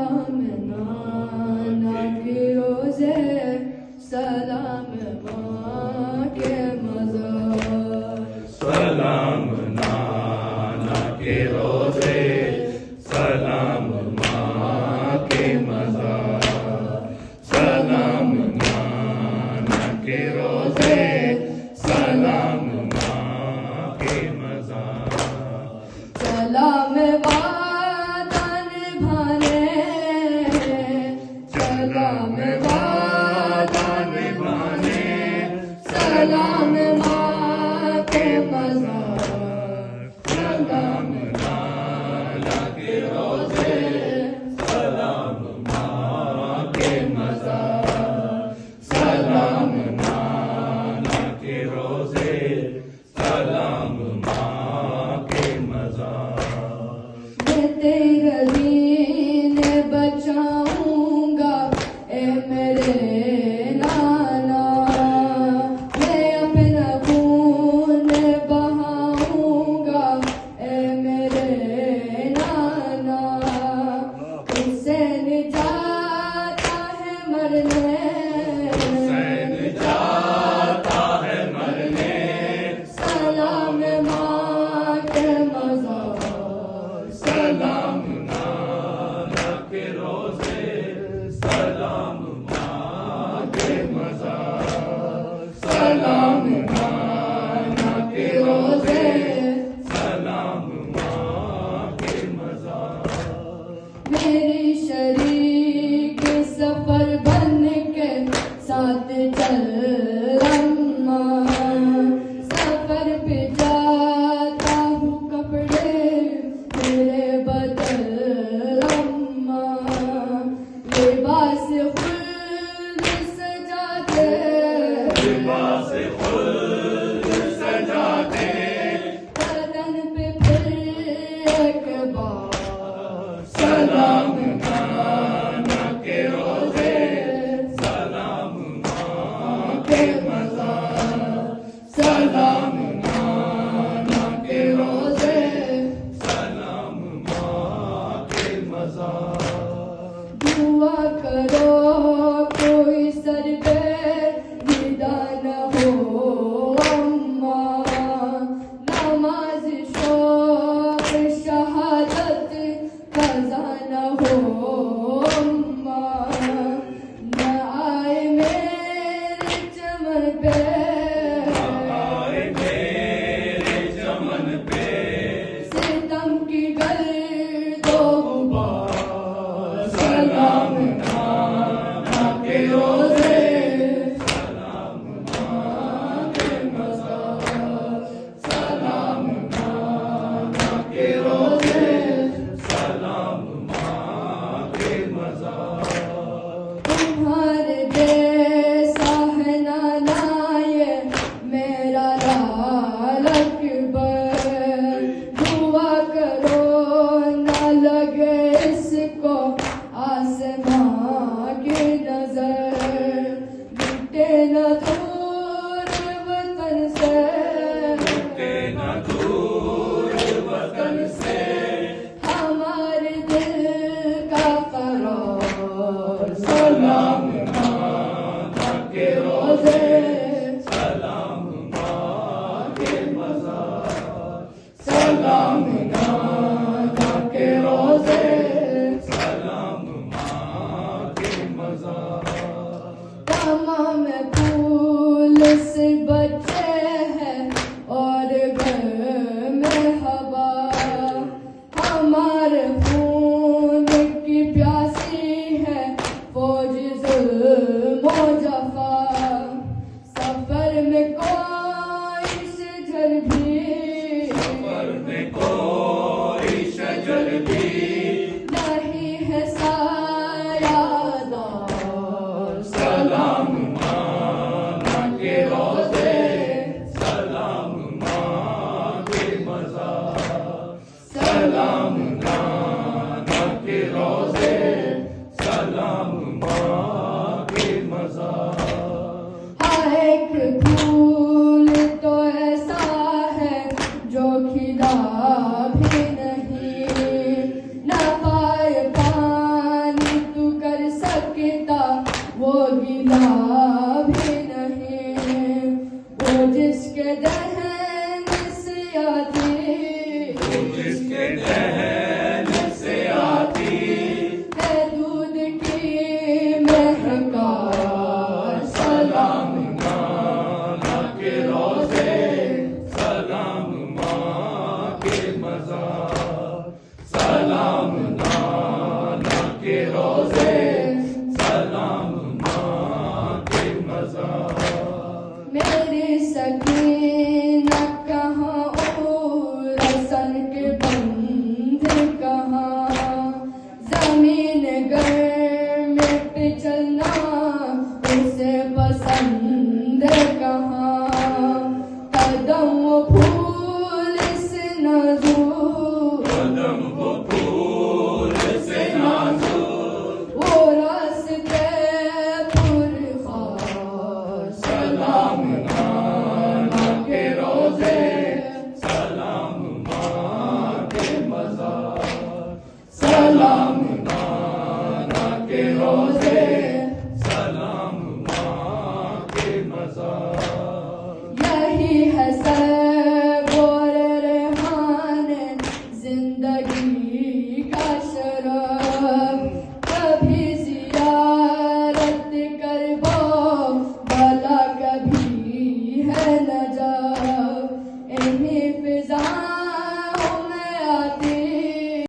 सलाम नाना के रोजे सलाम माँ के मज़ार सलाम नाना के रोजे सलाम माँ के मज़ार सलाम नाना के रोजे सलाम माँ के मज़ार सलाम वादा निभाने सलाम वादा निभाने सलाम माँ के मज़ार सलाम नाना के रोजे सलाम माँ के मज़ार सलाम नाना के रोजे सलाम माँ के मज़ार मैं तेरा दीन बचाऊंगा ए मेरे नाना मैं अपना खून बहाऊंगा ए मेरे नाना हुसैन जाता है मरने हुसैन जाता है मरने सलाम माँ के मज़ार सलाम नाना के रोजे सलाम माँ के मज़ार सलाम नाना के रोजे सलाम माँ के मज़ार मेरी शरीक सफर बन के साथ चल अम्मा सफर पे जाता हूँ कपड़े मेरे बदल अम्मा लिबास खुद सजाते लिबास खुद सजाते बदन पे फिर एक बार सलाम नाना के रोजे सलाम माँ के मज़ार सलाम नाना के रोजे सलाम माँ के मज़ार दुआ करो कोई सर पे विदा न हो अम्मा नमाज शौक शहादत कज़ा न हो अम्मा न आए मेरे चमन पे आए मेरे चमन पे सितम की गर्दो गुबार सलाम नाना के रोजे सलाम माँ के मज़ार सलाम नाना के रोजे सलाम माँ के मज़ार तुम्हारे जैसा है नाना ये मेरा लाल अकबर दुआ करो ना लगे इसको आसमान